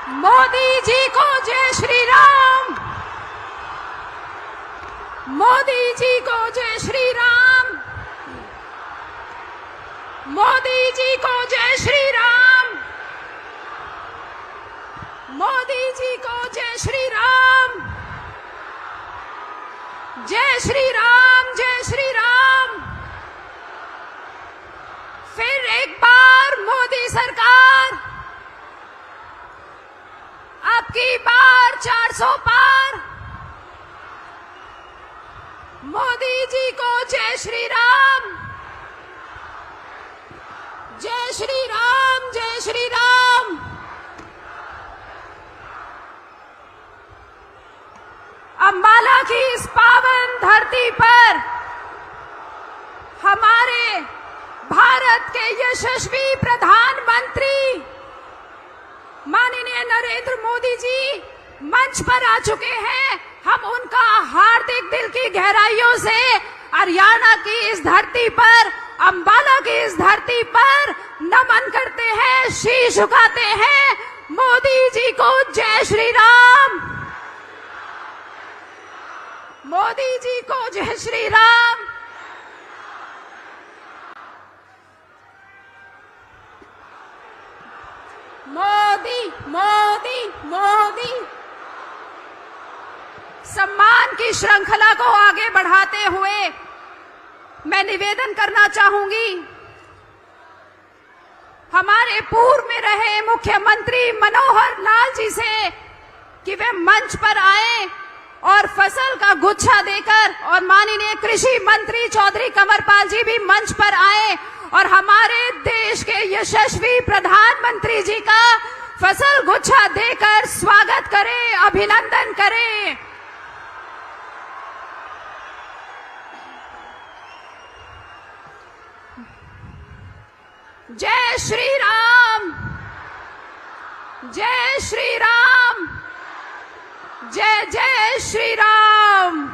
मोदी जी को जय श्री राम। मोदी जी को जय श्री राम। मोदी जी को जय श्री राम। मोदी जी को जय श्री राम। जय श्री राम, जय श्री राम। फिर एक बार मोदी सरकार, अब की बार 400 पार। मोदी जी को जय श्री राम। जय श्री राम, जय श्री राम। अंबाला की इस पावन धरती पर हमारे भारत के यशस्वी प्रधानमंत्री माननीय नरेंद्र मोदी जी मंच पर आ चुके हैं। हम उनका हार्दिक दिल की गहराइयों से हरियाणा की इस धरती पर, अंबाला की इस धरती पर नमन करते हैं, शीश झुकाते हैं। मोदी जी को जय श्री राम। मोदी जी को जय श्री राम। मोदी मोदी मोदी। सम्मान की श्रृंखला को आगे बढ़ाते हुए मैं निवेदन करना चाहूंगी हमारे पूर्व में रहे मुख्यमंत्री मनोहर लाल जी से कि वे मंच पर आए और फसल का गुच्छा देकर, और माननीय कृषि मंत्री चौधरी कंवरपाल जी भी मंच पर आए और हमारे देश के यशस्वी प्रधानमंत्री जी का फसल गुच्छा देकर स्वागत करें, अभिनंदन करें। जय श्री राम। जय श्री राम। जय जय श्री राम।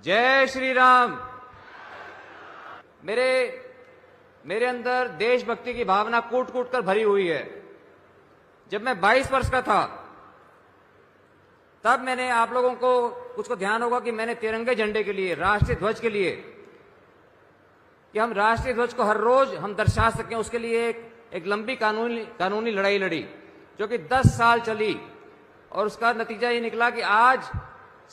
जय श्री राम। मेरे अंदर देशभक्ति की भावना कूट कूट कर भरी हुई है। जब मैं 22 वर्ष का था तब मैंने, आप लोगों को कुछ को ध्यान होगा कि मैंने तिरंगे झंडे के लिए, राष्ट्रीय ध्वज के लिए, कि हम राष्ट्रीय ध्वज को हर रोज हम दर्शा सकें, उसके लिए एक लंबी कानूनी लड़ाई लड़ी जो कि 10 साल चली। और उसका नतीजा ये निकला कि आज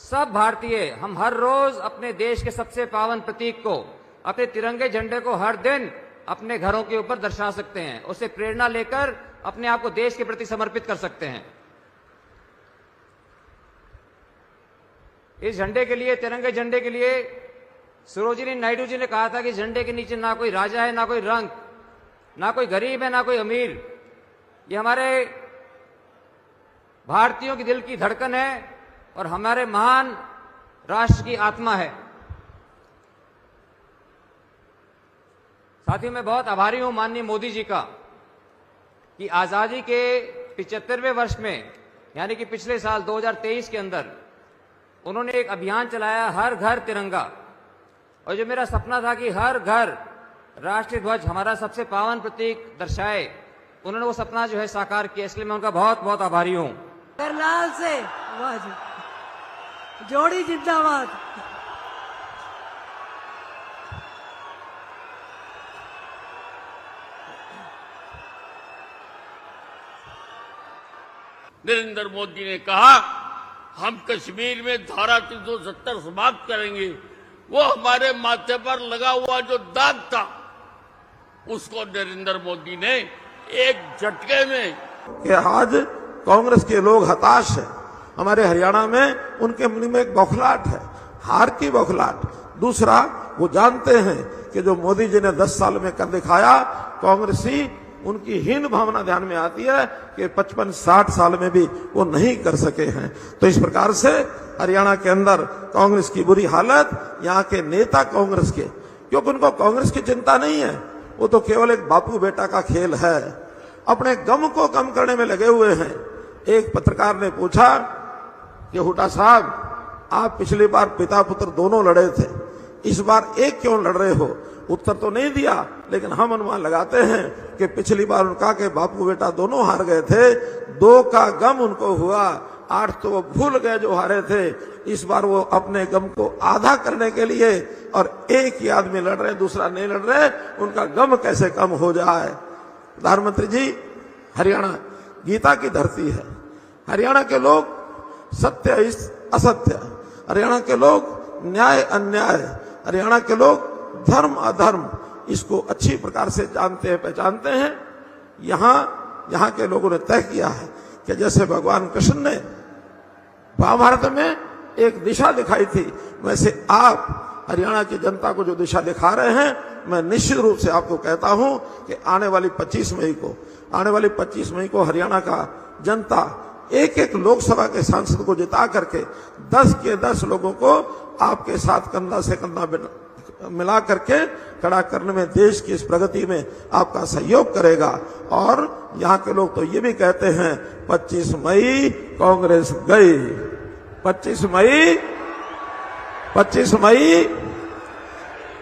सब भारतीय हम हर रोज अपने देश के सबसे पावन प्रतीक को, अपने तिरंगे झंडे को हर दिन अपने घरों के ऊपर दर्शा सकते हैं। उससे प्रेरणा लेकर अपने आप को देश के प्रति समर्पित कर सकते हैं। इस झंडे के लिए, तिरंगे झंडे के लिए सरोजिनी नायडू जी ने कहा था कि झंडे के नीचे ना कोई राजा है, ना कोई रंग, ना कोई गरीब है, ना कोई अमीर। ये हमारे भारतीयों की दिल की धड़कन है और हमारे महान राष्ट्र की आत्मा है। साथियों, मैं बहुत आभारी हूं माननीय मोदी जी का कि आजादी के 75वें वर्ष में, यानी कि पिछले साल 2023 के अंदर उन्होंने एक अभियान चलाया, हर घर तिरंगा। और जो मेरा सपना था कि हर घर राष्ट्रीय ध्वज, हमारा सबसे पावन प्रतीक, दर्शाए, उन्होंने वो सपना जो है साकार किया। इसलिए मैं उनका बहुत बहुत आभारी हूं। करनाल से जोड़ी जिंदाबाद। नरेंद्र मोदी ने कहा हम कश्मीर में धारा 370 समाप्त करेंगे। वो हमारे माथे पर लगा हुआ जो दाग था उसको नरेंद्र मोदी ने एक झटके में, कि आज कांग्रेस के लोग हताश हैं। हमारे हरियाणा में उनके मन में एक बौखलाहट है, हार की बौखलाहट। दूसरा, वो जानते हैं कि जो मोदी जी ने 10 साल में कर दिखाया, कांग्रेसी उनकी हीन भावना ध्यान में आती है कि 55-60 साल में भी वो नहीं कर सके हैं। तो इस प्रकार से हरियाणा के अंदर कांग्रेस की बुरी हालत, यहाँ के नेता कांग्रेस के, क्योंकि उनको कांग्रेस की चिंता नहीं है, वो तो केवल एक बापू बेटा का खेल है, अपने गम को कम करने में लगे हुए हैं। एक पत्रकार ने पूछा कि हुड्डा साहब, आप पिछली बार पिता पुत्र दोनों लड़े थे, इस बार एक क्यों लड़ रहे हो? उत्तर तो नहीं दिया, लेकिन हम अनुमान लगाते हैं कि पिछली बार उनका के बापू बेटा दोनों हार गए थे, 2 का गम उनको हुआ, 8 तो वो भूल गए जो हारे थे। इस बार वो अपने गम को आधा करने के लिए, और एक ही आदमी लड़ रहे, दूसरा नहीं लड़ रहे, उनका गम कैसे कम हो जाए। प्रधानमंत्री जी, हरियाणा गीता की धरती है। हरियाणा के लोग सत्य असत्य, हरियाणा के लोग न्याय अन्याय, हरियाणा के लोग धर्म अधर्म, इसको अच्छी प्रकार से जानते हैं, पहचानते हैं। यहाँ के लोगों ने तय किया है कि जैसे भगवान कृष्ण ने महाभारत में एक दिशा दिखाई थी, वैसे आप हरियाणा की जनता को जो दिशा दिखा रहे हैं, मैं निश्चित रूप से आपको कहता हूं कि आने वाली 25 मई को हरियाणा का जनता एक एक लोकसभा के सांसद को जिता करके 10 के 10 लोगों को आपके साथ कंधा से कंधा मिला करके खड़ा करने में, देश की इस प्रगति में आपका सहयोग करेगा। और यहाँ के लोग तो ये भी कहते हैं 25 मई कांग्रेस गई, 25 मई।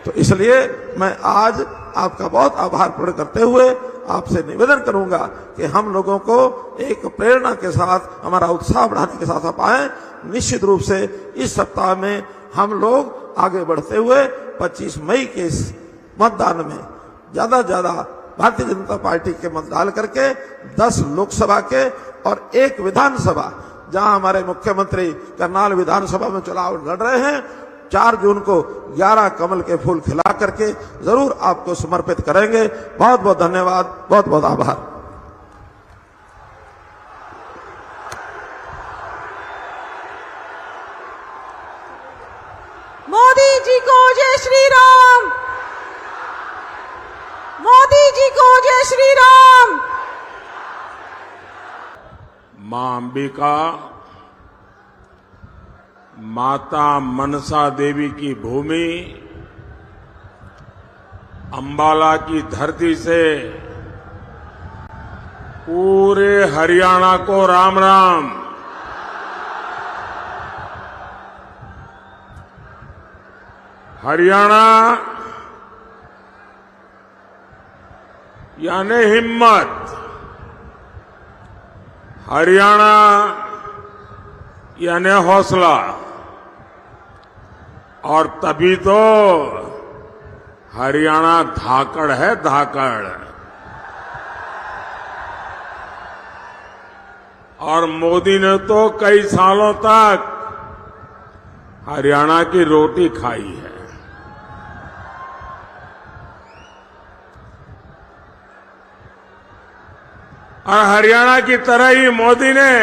तो इसलिए मैं आज आपका बहुत आभार प्रकट करते हुए आपसे निवेदन करूंगा कि हम लोगों को एक प्रेरणा के साथ, हमारा उत्साह बढ़ाने के साथ आप आए। निश्चित रूप से इस सप्ताह में हम लोग आगे बढ़ते हुए 25 मई के इस मतदान में ज्यादा से ज्यादा भारतीय जनता पार्टी के मत डाल करके 10 लोकसभा के और 1 विधानसभा, जहां हमारे मुख्यमंत्री करनाल विधानसभा में चुनाव लड़ रहे हैं, 4 जून को 11 कमल के फूल खिला करके जरूर आपको समर्पित करेंगे। बहुत बहुत धन्यवाद, बहुत बहुत आभार। मोदी जी को जय श्री राम, मोदी जी को जय श्री राम। मां अंबिका, माता मनसा देवी की भूमि अंबाला की धरती से पूरे हरियाणा को राम राम। हरियाणा यानी हिम्मत, हरियाणा यानी हौसला, और तभी तो हरियाणा धाकड़ है, धाकड़। और मोदी ने तो कई सालों तक हरियाणा की रोटी खाई है। और हरियाणा की तरह ही मोदी ने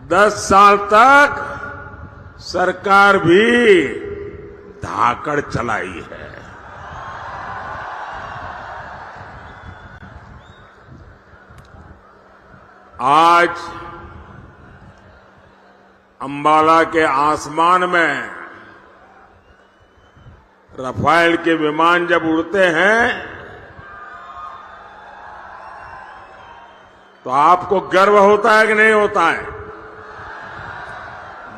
10 साल तक सरकार भी धाकड़ चलाई है। आज अंबाला के आसमान में रफाल के विमान जब उड़ते हैं तो आपको गर्व होता है कि नहीं होता है?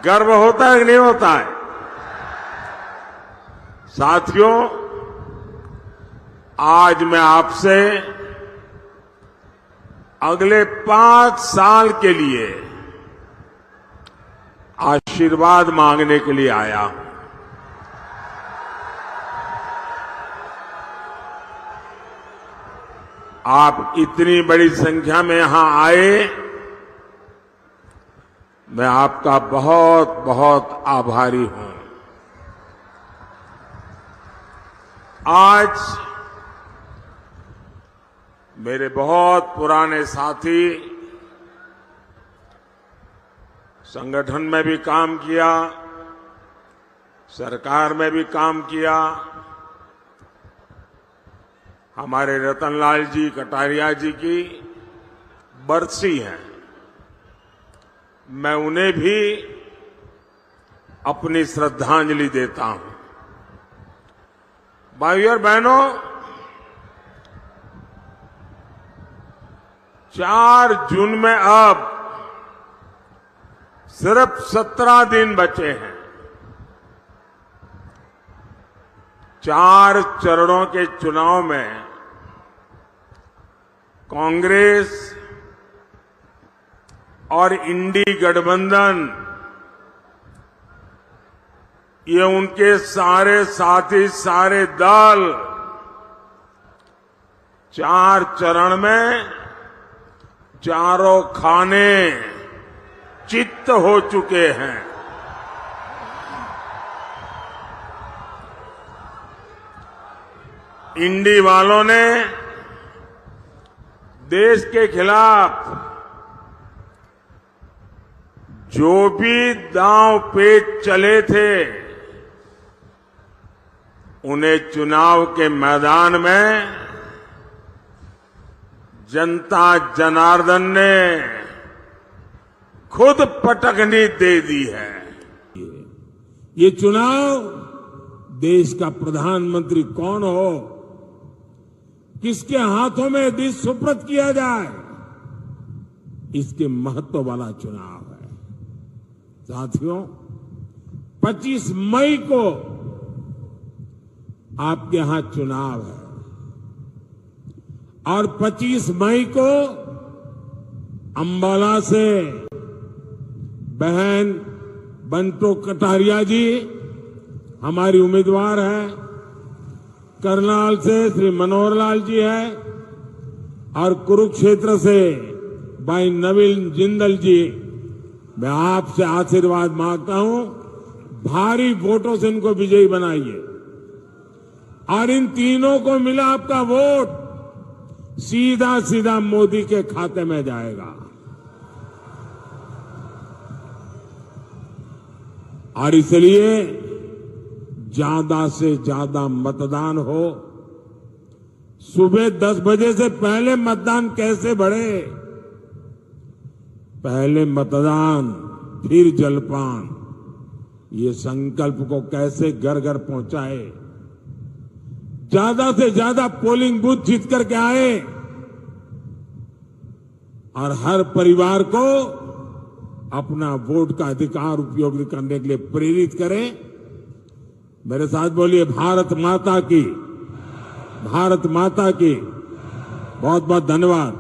गर्व होता है कि नहीं होता है? साथियों, आज मैं आपसे अगले 5 साल के लिए आशीर्वाद मांगने के लिए आया हूं। आप इतनी बड़ी संख्या में यहां आए, मैं आपका बहुत बहुत आभारी हूं। आज मेरे बहुत पुराने साथी, संगठन में भी काम किया, सरकार में भी काम किया, हमारे रतनलाल जी कटारिया जी की बरसी है। मैं उन्हें भी अपनी श्रद्धांजलि देता हूं। भाइयों और बहनों, 4 जून में अब सिर्फ 17 दिन बचे हैं। 4 चरणों के चुनाव में कांग्रेस और इंडी गठबंधन ये उनके सारे साथी, सारे दल 4 चरण में चारों खाने चित्त हो चुके हैं। इंडी वालों ने देश के खिलाफ जो भी दांव पेच चले थे, उन्हें चुनाव के मैदान में जनता जनार्दन ने खुद पटकनी दे दी है। ये चुनाव देश का प्रधानमंत्री कौन हो, किसके हाथों में देश सुपुर्द किया जाए, इसके महत्व वाला चुनाव है। साथियों, 25 मई को आपके यहां चुनाव है और 25 मई को अंबाला से बहन बंटो कटारिया जी हमारी उम्मीदवार है, करनाल से श्री मनोहर लाल जी है और कुरुक्षेत्र से भाई नवीन जिंदल जी। मैं आपसे आशीर्वाद मांगता हूं, भारी वोटों से इनको विजयी बनाइए और इन तीनों को मिला आपका वोट सीधा सीधा मोदी के खाते में जाएगा। और इसलिए ज्यादा से ज्यादा मतदान हो। सुबह 10 बजे से पहले मतदान कैसे बढ़े? पहले मतदान फिर जलपान, ये संकल्प को कैसे घर घर पहुंचाए। ज्यादा से ज्यादा पोलिंग बूथ जीत करके आए और हर परिवार को अपना वोट का अधिकार उपयोग करने के लिए प्रेरित करें। मेरे साथ बोलिए भारत माता की, भारत माता की। बहुत बहुत धन्यवाद।